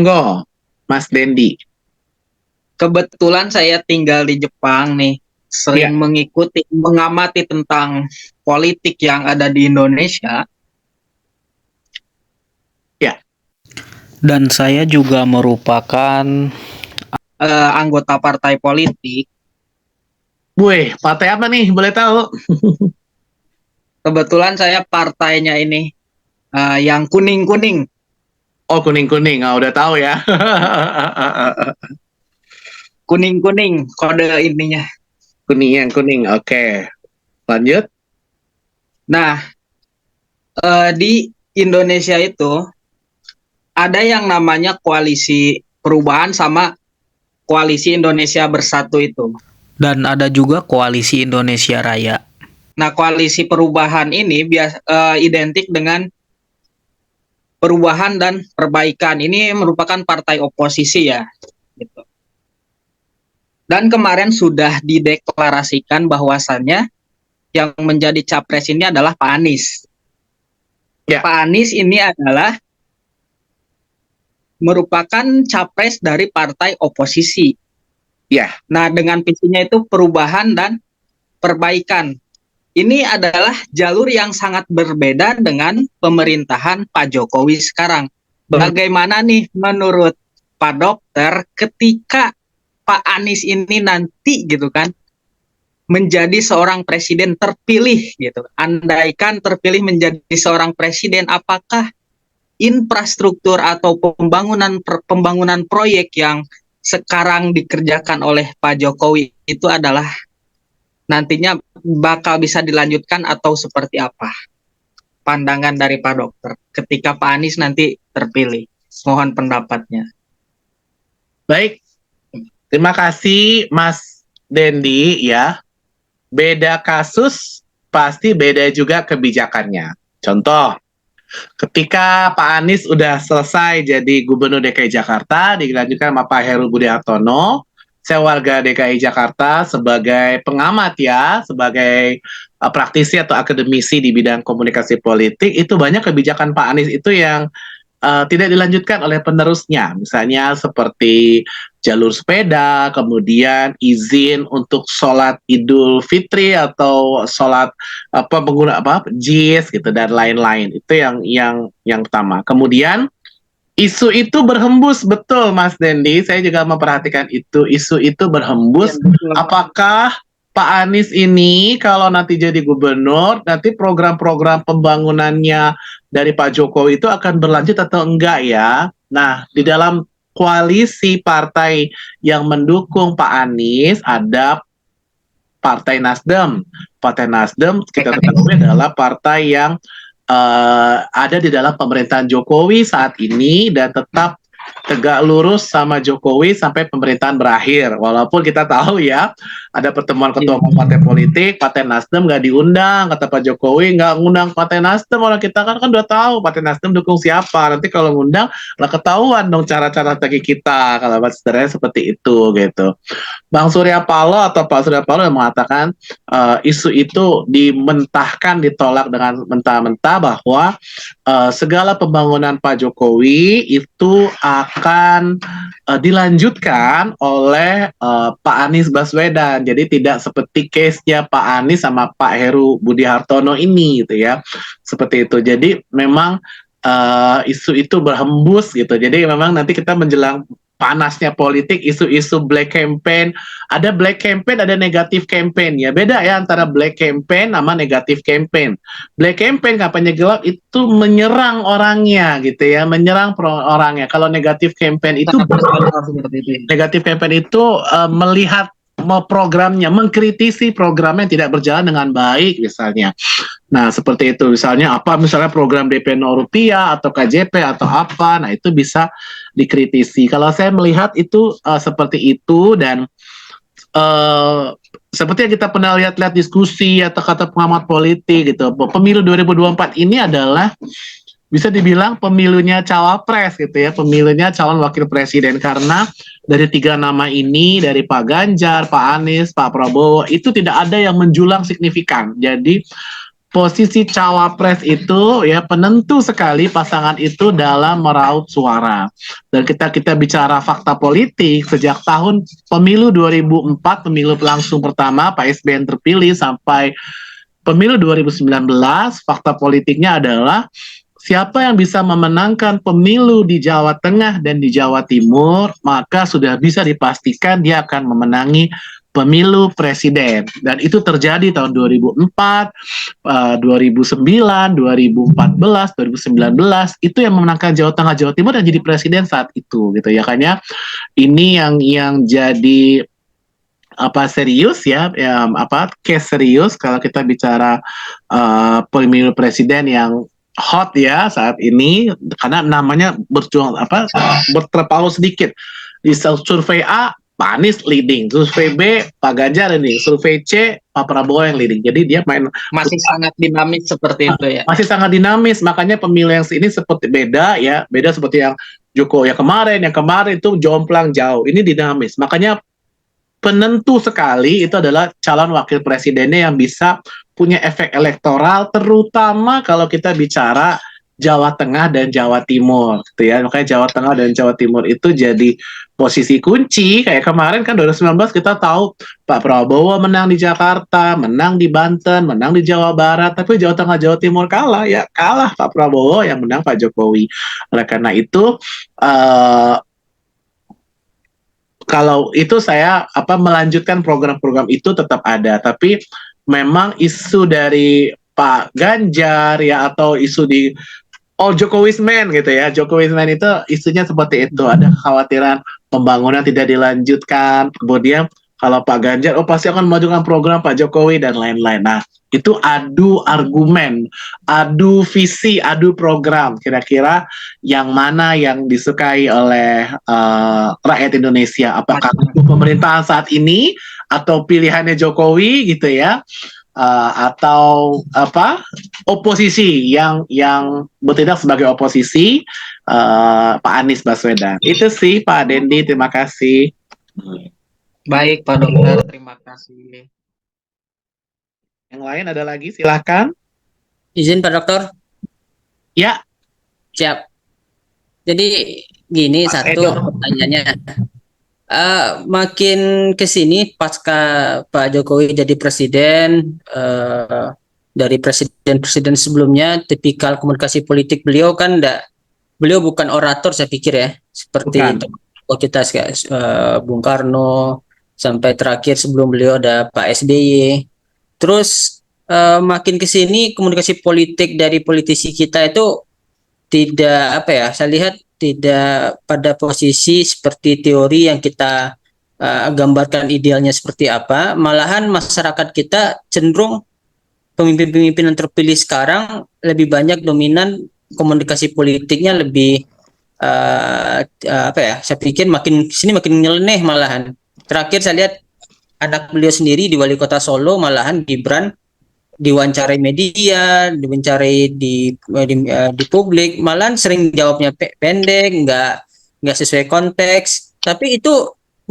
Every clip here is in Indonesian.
Monggo, Mas Dendi. Kebetulan saya tinggal di Jepang nih, Ya, sering mengamati tentang politik yang ada di Indonesia. ya. Dan saya juga merupakan Anggota partai politik. Wih, partai apa nih? Boleh tahu? Kebetulan saya partainya ini yang kuning-kuning. Oh, kuning-kuning. Ah, udah tahu ya. Kuning-kuning kode ininya. Kuning yang kuning. Oke. Lanjut. Nah, di Indonesia itu ada yang namanya koalisi perubahan sama koalisi Indonesia Bersatu itu. dan ada juga Koalisi Indonesia Raya. Nah, koalisi perubahan ini identik dengan perubahan dan perbaikan. Ini merupakan partai oposisi ya. Gitu. Dan kemarin sudah dideklarasikan bahwasannya yang menjadi capres ini adalah Pak Anies. Ya. Pak Anies ini adalah merupakan capres dari partai oposisi. Ya. Nah, dengan visinya itu perubahan dan perbaikan. Ini adalah jalur yang sangat berbeda dengan pemerintahan Pak Jokowi sekarang. Bagaimana nih menurut Pak Dokter ketika Pak Anies ini nanti gitu kan menjadi seorang presiden terpilih gitu. Andaikan terpilih menjadi seorang presiden, apakah infrastruktur atau pembangunan proyek yang sekarang dikerjakan oleh Pak Jokowi itu adalah nantinya bakal bisa dilanjutkan atau seperti apa? Pandangan dari Pak Dokter ketika Pak Anies nanti terpilih. Mohon pendapatnya. Baik. Terima kasih Mas Dendi ya. Beda kasus pasti beda juga kebijakannya. Contoh, ketika Pak Anies udah selesai jadi Gubernur DKI Jakarta, dilanjutkan sama Pak Heru Budi Hartono, saya warga DKI Jakarta sebagai pengamat ya, sebagai praktisi atau akademisi di bidang komunikasi politik, itu banyak kebijakan Pak Anies itu yang tidak dilanjutkan oleh penerusnya, misalnya seperti jalur sepeda, kemudian izin untuk sholat Idul Fitri atau sholat JIS gitu dan lain-lain. Itu yang pertama. Kemudian isu itu berhembus, betul Mas Dendi. Saya juga memperhatikan itu. Isu itu berhembus. Apakah Pak Anies ini kalau nanti jadi gubernur, nanti program-program pembangunannya dari Pak Jokowi itu akan berlanjut atau enggak ya? Nah, di dalam koalisi partai yang mendukung Pak Anies ada Partai Nasdem. Partai Nasdem kita ketahui adalah partai yang ada di dalam pemerintahan Jokowi saat ini dan tetap tegak lurus sama Jokowi sampai pemerintahan berakhir. Walaupun kita tahu ya, ada pertemuan ketua umum partai politik, Partai Nasdem nggak diundang, kata Pak Jokowi nggak ngundang Partai Nasdem, orang kita kan udah tahu Partai Nasdem dukung siapa. Nanti kalau ngundang, lah ketahuan dong cara-cara strategi kita, kalau sebenarnya seperti itu gitu. Bang Surya Paloh atau Pak Surya Paloh yang mengatakan isu itu dimentahkan, ditolak dengan mentah-mentah bahwa segala pembangunan Pak Jokowi itu akan dilanjutkan oleh Pak Anies Baswedan. Jadi tidak seperti case-nya Pak Anies sama Pak Heru Budi Hartono ini gitu ya. Seperti itu. Jadi memang isu itu berhembus gitu. Jadi memang nanti kita menjelang panasnya politik, isu-isu black campaign, ada black campaign, ada negatif campaign ya, beda ya antara black campaign sama negatif campaign. Black campaign, kampanye gelap itu menyerang orangnya gitu ya, menyerang orangnya. Kalau negatif campaign itu melihat programnya, mengkritisi programnya yang tidak berjalan dengan baik misalnya. Nah, seperti itu. Misalnya program DP 0 rupiah atau KJP atau apa. Nah, itu bisa dikritisi. Kalau saya melihat itu seperti itu dan seperti yang kita pernah lihat diskusi atau kata pengamat politik gitu. Pemilu 2024 ini adalah bisa dibilang pemilunya cawapres gitu ya, pemilunya calon wakil presiden karena dari 3 nama ini, dari Pak Ganjar, Pak Anies, Pak Prabowo itu tidak ada yang menjulang signifikan. Jadi posisi cawapres itu ya penentu sekali pasangan itu dalam meraup suara. Dan kita bicara fakta politik sejak tahun pemilu 2004, pemilu langsung pertama Pak SBY terpilih sampai pemilu 2019, fakta politiknya adalah siapa yang bisa memenangkan pemilu di Jawa Tengah dan di Jawa Timur, maka sudah bisa dipastikan dia akan memenangi pemilu presiden. Dan itu terjadi tahun 2004, 2009, 2014, 2019, itu yang memenangkan Jawa Tengah, Jawa Timur dan jadi presiden saat itu gitu ya. Kayaknya ini yang jadi apa serius ya, apa case serius kalau kita bicara pemilu presiden yang hot ya saat ini, karena namanya berjuang apa berterpaut sedikit di survei A Pak Anies leading, survei B Pak Ganjar leading, survei C Pak Prabowo yang leading. Jadi dia Masih sangat dinamis seperti itu ya. masih sangat dinamis, makanya pemilu yang ini seperti beda ya, beda seperti yang Jokowi yang kemarin itu jomplang jauh, ini dinamis. Makanya penentu sekali itu adalah calon wakil presidennya yang bisa punya efek elektoral, terutama kalau kita bicara Jawa Tengah dan Jawa Timur gitu ya. Makanya Jawa Tengah dan Jawa Timur itu jadi posisi kunci. Kayak kemarin kan 2019 kita tahu Pak Prabowo menang di Jakarta, menang di Banten, menang di Jawa Barat, tapi Jawa Tengah Jawa Timur kalah, ya kalah Pak Prabowo, yang menang Pak Jokowi. Oleh karena itu kalau itu saya melanjutkan program-program itu tetap ada, tapi memang isu dari Pak Ganjar ya, atau isu di Jokowi's Man gitu ya, Jokowi's Man itu isunya seperti itu, ada kekhawatiran pembangunan tidak dilanjutkan, kemudian kalau Pak Ganjar pasti akan memajukan program Pak Jokowi dan lain-lain. Nah, itu adu argumen, adu visi, adu program, kira-kira yang mana yang disukai oleh rakyat Indonesia, apakah itu pemerintahan saat ini atau pilihannya Jokowi gitu ya, atau oposisi yang bertindak sebagai oposisi, Pak Anies Baswedan. Itu sih Pak Dendi, terima kasih. Baik Pak Dokter, terima kasih. Yang lain ada lagi, silakan. Izin Pak Dokter. Ya. Siap. Jadi gini, Mas satu Edo. pertanyaannya, makin kesini pasca Pak Jokowi jadi presiden, dari presiden-presiden sebelumnya, tipikal komunikasi politik beliau kan beliau bukan orator, saya pikir ya, seperti kita Bung Karno, sampai terakhir sebelum beliau ada Pak SBY. Terus makin kesini komunikasi politik dari politisi kita itu tidak saya lihat tidak pada posisi seperti teori yang kita gambarkan idealnya seperti apa. Malahan masyarakat kita cenderung pemimpin-pemimpin yang terpilih sekarang lebih banyak dominan komunikasi politiknya lebih saya pikir makin sini makin nyeleneh malahan. Terakhir saya lihat anak beliau sendiri di Wali Kota Solo, malahan Gibran diwawancarai media, diwawancarai di publik, malahan sering jawabnya pendek, nggak sesuai konteks. Tapi itu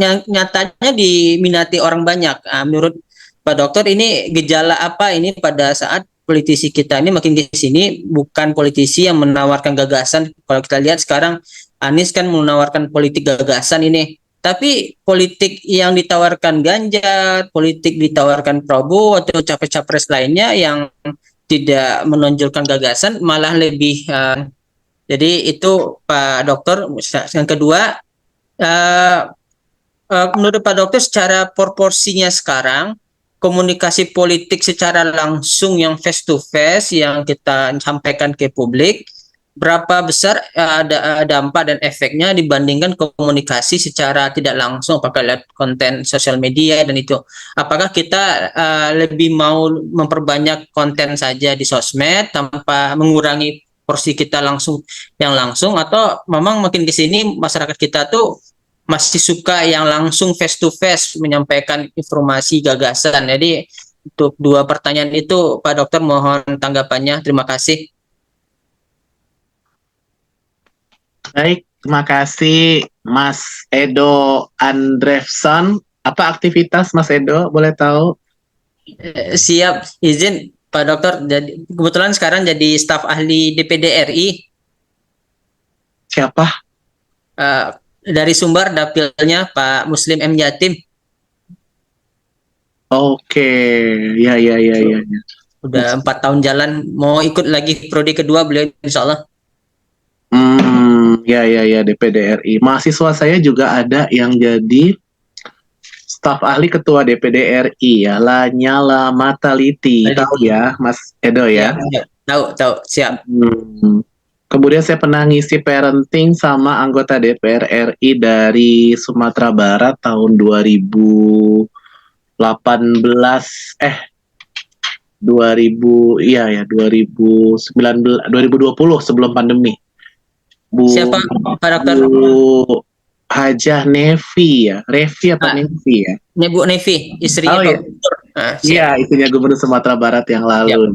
nyatanya diminati orang banyak. Menurut Pak Dokter, ini gejala apa ini pada saat politisi kita ini makin di sini bukan politisi yang menawarkan gagasan. Kalau kita lihat sekarang Anies kan menawarkan politik gagasan ini. Tapi politik yang ditawarkan Ganjar, politik ditawarkan Prabowo atau capres-capres lainnya yang tidak menonjolkan gagasan malah lebih. Jadi itu Pak Dokter. Yang kedua, menurut Pak Dokter secara proporsinya sekarang komunikasi politik secara langsung yang face to face yang kita sampaikan ke publik, berapa besar ada dampak dan efeknya dibandingkan komunikasi secara tidak langsung, apakah lihat konten sosial media dan itu. Apakah kita lebih mau memperbanyak konten saja di sosmed tanpa mengurangi porsi kita langsung, atau memang makin ke sini masyarakat kita tuh masih suka yang langsung face to face menyampaikan informasi gagasan. Jadi untuk dua pertanyaan itu Pak Dokter mohon tanggapannya. Terima kasih. Baik, terima kasih Mas Edo Andrefson. Apa aktivitas Mas Edo, boleh tahu? Siap, izin Pak Dokter, jadi kebetulan sekarang jadi staf ahli DPD RI. Siapa? Eh, dari Sumbar dapilnya Pak Muslim M Yatim. Oke, ya ya ya ya. Ya. Udah 4 tahun jalan, mau ikut lagi prodi kedua beliau insya Allah. Ya ya ya DPD RI. Mahasiswa saya juga ada yang jadi staf ahli ketua DPD RI ya, Lanyala Mataliti. Tahu ya, Mas Edo ya? Tahu, siap. Kemudian saya pernah ngisi parenting sama anggota DPR RI dari Sumatera Barat tahun 2018 2019 2020 sebelum pandemi. Siapa Pak Dokter? Bu Hajah Nevi ya, Revi apa Nevi ya? Bu Nevi, istrinya Pak Iya. Gubernur. Iya, itunya Gubernur Sumatera Barat yang lalu.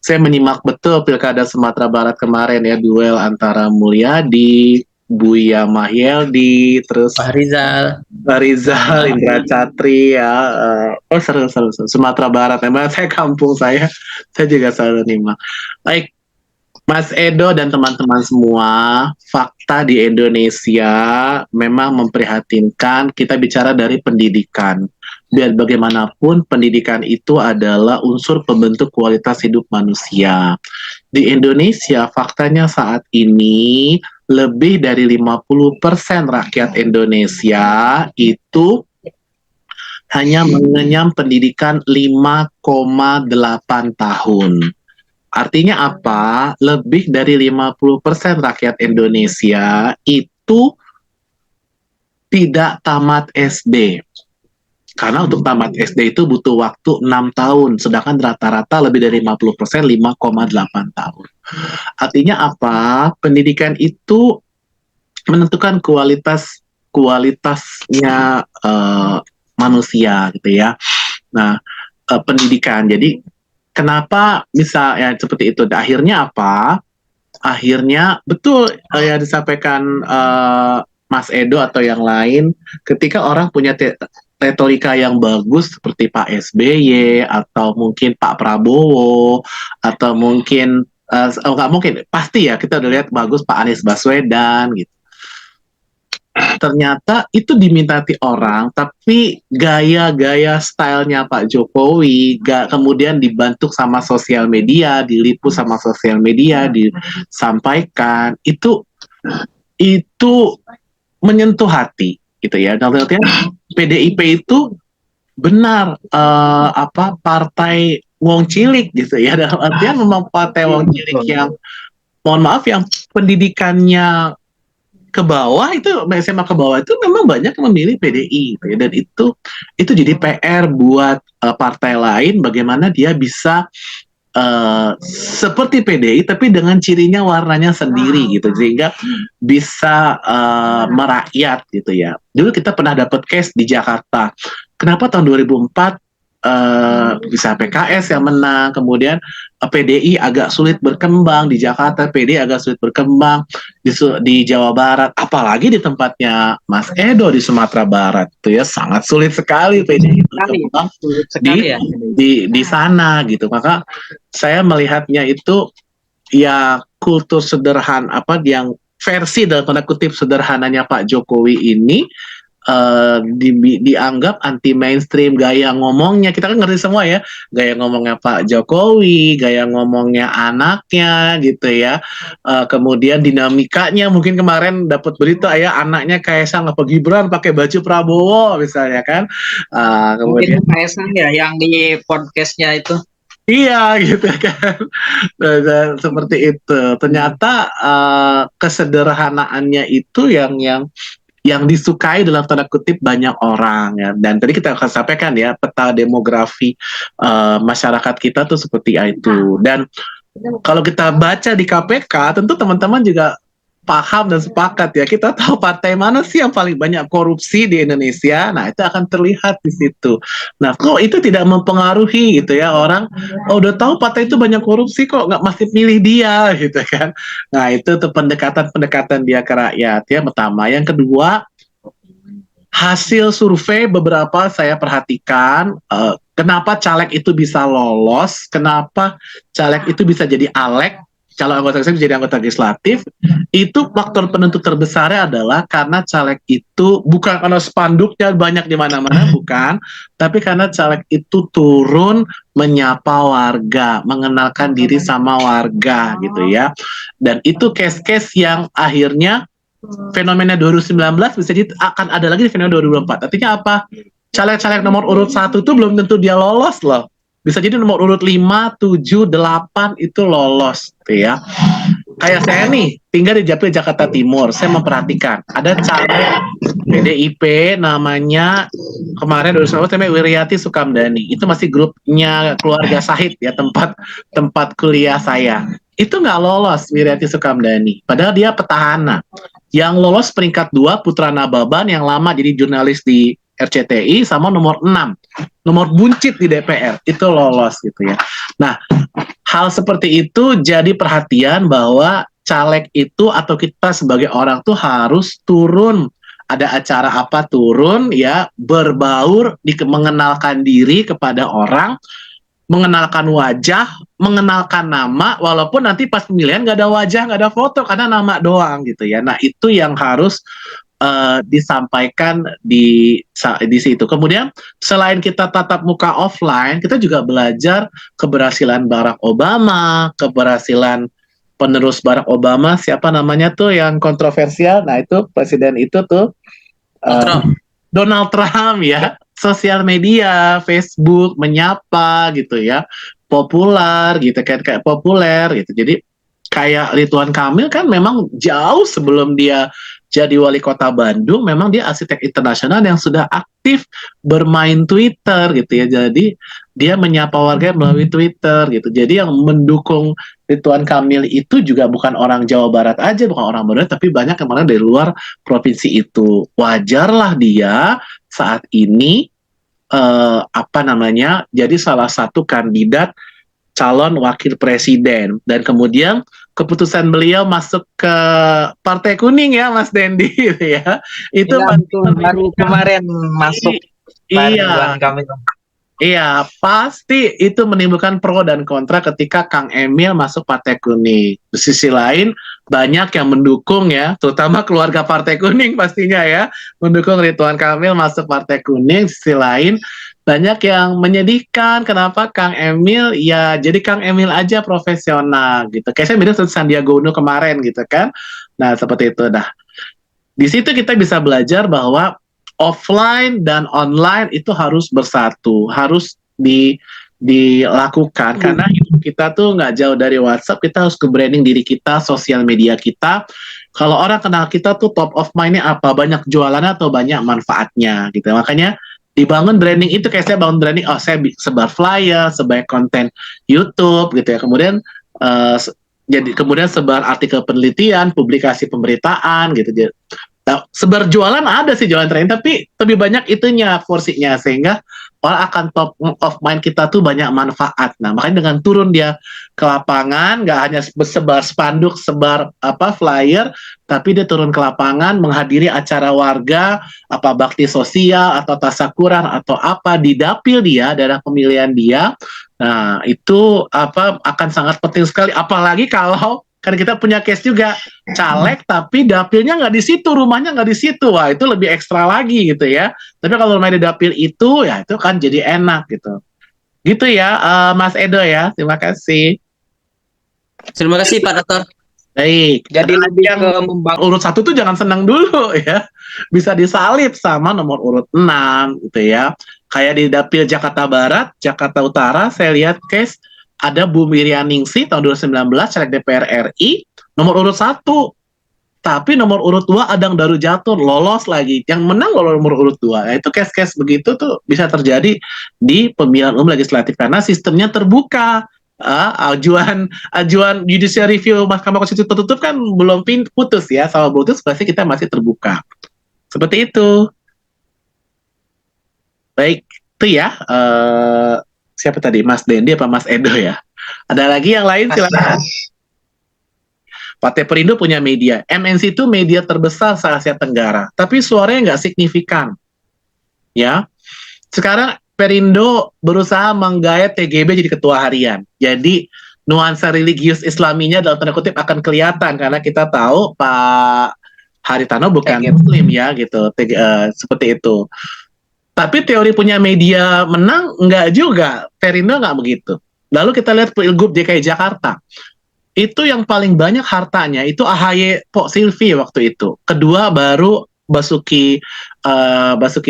Saya menyimak betul pilkada Sumatera Barat kemarin ya, duel antara Mulyadi, Buya Mahyeldi, terus Pak Rizal. Rizal, Indra Catri ya. Seru. Sumatera Barat, emang saya kampung saya juga selalu nyimak. Baik, Mas Edo dan teman-teman semua, fakta di Indonesia memang memprihatinkan. Kita bicara dari pendidikan. Biar bagaimanapun, pendidikan itu adalah unsur pembentuk kualitas hidup manusia. Di Indonesia, faktanya saat ini lebih dari 50% rakyat Indonesia itu hanya mengenyam pendidikan 5,8 tahun. Artinya apa? Lebih dari 50% rakyat Indonesia itu tidak tamat SD. Karena untuk tamat SD itu butuh waktu 6 tahun, sedangkan rata-rata lebih dari 50% 5,8 tahun. Artinya apa? Pendidikan itu menentukan kualitasnya manusia gitu ya. Nah, pendidikan. Jadi kenapa bisa ya seperti itu? Akhirnya apa? Akhirnya betul yang disampaikan Mas Edo atau yang lain, ketika orang punya retorika yang bagus seperti Pak SBY atau mungkin Pak Prabowo atau mungkin nggak mungkin, pasti ya kita udah lihat bagus Pak Anies Baswedan gitu. Ternyata itu diminati orang, tapi gaya-gaya stylenya Pak Jokowi kemudian dibantu sama sosial media, diliput sama sosial media, disampaikan itu menyentuh hati gitu ya. Dalam artian PDIP itu benar partai wong cilik gitu ya, dalam artian memang partai wong cilik yang mohon maaf yang pendidikannya ke bawah itu, SMA ke bawah itu memang banyak yang memilih PDI gitu ya. Dan itu jadi PR buat partai lain bagaimana dia bisa seperti PDI tapi dengan cirinya warnanya sendiri gitu, sehingga bisa merakyat gitu ya. Dulu kita pernah dapat case di Jakarta. Kenapa tahun 2004 bisa PKS yang menang, kemudian PDI agak sulit berkembang di Jakarta, PDI agak sulit berkembang di Jawa Barat, apalagi di tempatnya Mas Edo di Sumatera Barat itu ya sangat sulit sekali PDI berkembang di sana gitu. Maka saya melihatnya itu ya kultur sederhana yang versi dalam tanda kutip sederhananya Pak Jokowi ini dianggap anti mainstream. Gaya ngomongnya kita kan ngerti semua ya, gaya ngomongnya Pak Jokowi, gaya ngomongnya anaknya gitu ya, kemudian dinamikanya mungkin kemarin dapat berita ya anaknya Kaisang apa Gibran pakai baju Prabowo misalnya kan, kemudian mungkin Kaisang ya yang di podcastnya itu. Iya gitu kan. Seperti itu. Ternyata kesederhanaannya itu yang disukai dalam tanda kutip banyak orang ya. Dan tadi kita akan sampaikan ya peta demografi masyarakat kita tuh seperti itu. Dan kalau kita baca di KPK tentu teman-teman juga paham dan sepakat ya, kita tahu partai mana sih yang paling banyak korupsi di Indonesia. Nah itu akan terlihat di situ. Nah kok itu tidak mempengaruhi gitu ya, orang udah tahu partai itu banyak korupsi kok nggak masih pilih dia gitu kan. Nah itu tuh pendekatan dia ke rakyat ya, pertama. Yang kedua, hasil survei beberapa saya perhatikan, kenapa caleg itu bisa lolos, kenapa caleg itu bisa jadi alek, calon anggota legislatif jadi anggota legislatif, itu faktor penentu terbesarnya adalah karena caleg itu bukan karena spanduknya banyak di mana-mana, bukan, tapi karena caleg itu turun menyapa warga, mengenalkan diri sama warga gitu ya. Dan itu case-case yang akhirnya fenomena 2019 bisa jadi akan ada lagi di fenomena 2024. Artinya apa? Caleg-caleg nomor urut 1 itu belum tentu dia lolos loh. Bisa jadi nomor urut 5, 7, 8 itu lolos gitu ya. Kayak saya nih, tinggal di Japil Jakarta Timur, saya memperhatikan ada caleg PDIP namanya kemarin 2019 namanya Wiryati Sukamdani. Itu masih grupnya keluarga Sahid ya, tempat kuliah saya. Itu nggak lolos Wiryati Sukamdani, padahal dia petahana. Yang lolos peringkat 2 Putra Nababan yang lama jadi jurnalis di RCTI sama nomor 6, nomor buncit di DPR, itu lolos gitu ya. Nah, hal seperti itu jadi perhatian bahwa caleg itu atau kita sebagai orang tuh harus turun, ada acara apa turun ya, berbaur, mengenalkan diri kepada orang, mengenalkan wajah, mengenalkan nama, walaupun nanti pas pemilihan nggak ada wajah, nggak ada foto, karena nama doang gitu ya. Nah itu yang harus disampaikan di situ. Kemudian selain kita tatap muka offline, kita juga belajar keberhasilan Barack Obama, keberhasilan penerus Barack Obama, siapa namanya tuh yang kontroversial, nah itu presiden itu tuh Donald Trump ya. Sosial media, Facebook, menyapa gitu ya, populer gitu kan, kayak populer gitu. Jadi kayak Ridwan Kamil kan memang jauh sebelum dia jadi wali kota Bandung, memang dia arsitek internasional yang sudah aktif bermain Twitter gitu ya. Jadi dia menyapa warga melalui Twitter gitu. Jadi yang mendukung Ridwan Kamil itu juga bukan orang Jawa Barat aja, bukan orang Barat, tapi banyak yang mana dari luar provinsi itu. Wajarlah dia saat ini jadi salah satu kandidat calon wakil presiden, dan kemudian keputusan beliau masuk ke Partai Kuning ya Mas Dendi gitu ya. Itu ya, betul, baru kemarin masuk Ridwan Kamil. Iya, pasti itu menimbulkan pro dan kontra ketika Kang Emil masuk Partai Kuning. Di sisi lain, banyak yang mendukung ya, terutama keluarga Partai Kuning pastinya ya, mendukung Ridwan Kamil masuk Partai Kuning. Di sisi lain, banyak yang menyedihkan kenapa Kang Emil, ya jadi Kang Emil aja profesional gitu. Kayak saya mirip seperti Sandiaga Uno kemarin gitu kan. Nah, seperti itu. Nah, di situ kita bisa belajar bahwa offline dan online itu harus bersatu, harus dilakukan karena kita tuh nggak jauh dari WhatsApp, kita harus ke branding diri kita, sosial media kita. Kalau orang kenal kita tuh top of mind-nya apa, banyak jualannya atau banyak manfaatnya gitu. Makanya dibangun branding itu, kayak saya bangun branding, saya sebar flyer, sebar konten YouTube gitu ya. Kemudian kemudian sebar artikel penelitian, publikasi pemberitaan gitu. Nah, sebar jualan ada sih jualan training, tapi lebih banyak itunya porsinya, sehingga orang akan top of mind kita tuh banyak manfaat. Nah, makanya dengan turun dia ke lapangan, nggak hanya sebar spanduk, sebar flyer, tapi dia turun ke lapangan, menghadiri acara warga, apa bakti sosial atau tasakuran atau apa di dapil dia, daerah pemilihan dia. Nah, itu akan sangat penting sekali, apalagi kalau kan kita punya case juga caleg tapi dapilnya nggak di situ, rumahnya nggak di situ, wah itu lebih ekstra lagi gitu ya. Tapi kalau rumahnya di dapil itu ya itu kan jadi enak gitu ya. Mas Edo ya, terima kasih Pak Dokter. Baik, jadi lebih yang ke membangun urut 1 tuh jangan senang dulu ya, bisa disalip sama nomor urut 6 gitu ya. Kayak di dapil Jakarta Barat, Jakarta Utara, saya lihat case ada Bu Miriam Ningsih tahun 2019 caleg DPR RI nomor urut 1, tapi nomor urut 2 Adang Daru Jatun lolos lagi, yang menang nomor urut 2. Nah, itu case-case begitu tuh bisa terjadi di pemilihan umum legislatif karena sistemnya terbuka. Ajuan judicial review Mahkamah Konstitusi tertutup kan belum putus ya, sama putus berarti kita masih terbuka. Seperti itu. Baik, itu ya. Siapa tadi, Mas Dendi apa Mas Edo ya? Ada lagi yang lain silakan. Partai Perindo punya media. MNC itu media terbesar se-Asia Tenggara, tapi suaranya nggak signifikan. ya. Sekarang Perindo berusaha menggait TGB jadi ketua harian. Jadi nuansa religius Islaminya dalam tanda kutip akan kelihatan karena kita tahu Pak Haritano bukan Muslim ya gitu, seperti itu. Tapi teori punya media menang enggak juga, Perindo enggak begitu. Lalu kita lihat Pilgub DKI Jakarta. Itu yang paling banyak hartanya itu AHY Pok Silvi waktu itu. Kedua baru Basuki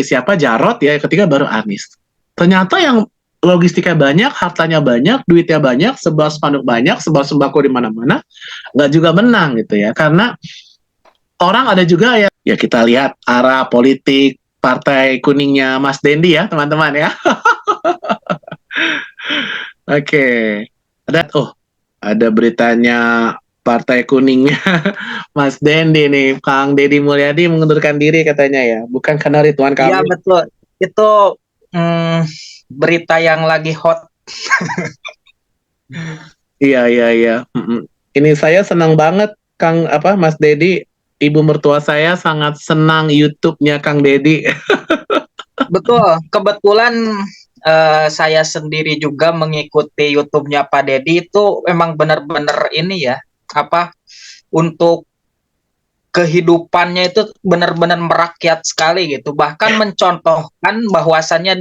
siapa Jarot ya, ketiga baru Anies. Ternyata yang logistiknya banyak, hartanya banyak, duitnya banyak, sebuah spanduk banyak, sebuah sembako di mana-mana, nggak juga menang gitu ya. Karena orang ada juga ya kita lihat arah politik partai kuningnya Mas Dendi ya teman-teman ya. Oke. Ada beritanya partai kuningnya Mas Dendi nih, Kang Deddy Mulyadi mengundurkan diri katanya ya, bukan karena Ridwan Iya Kamil. betul. Itu berita yang lagi hot. Iya. Ini saya senang banget Mas Deddy, ibu mertua saya sangat senang YouTube-nya Kang Deddy. Betul. Kebetulan saya sendiri juga mengikuti YouTube-nya Pak Deddy, itu memang benar-benar ini ya, untuk kehidupannya itu benar-benar merakyat sekali gitu. Bahkan mencontohkan bahwasannya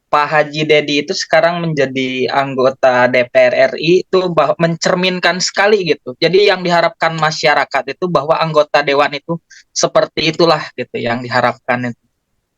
Pak Haji Dedi itu sekarang menjadi anggota DPR RI, itu mencerminkan sekali gitu. Jadi yang diharapkan masyarakat itu bahwa anggota dewan itu seperti itulah gitu yang diharapkan itu.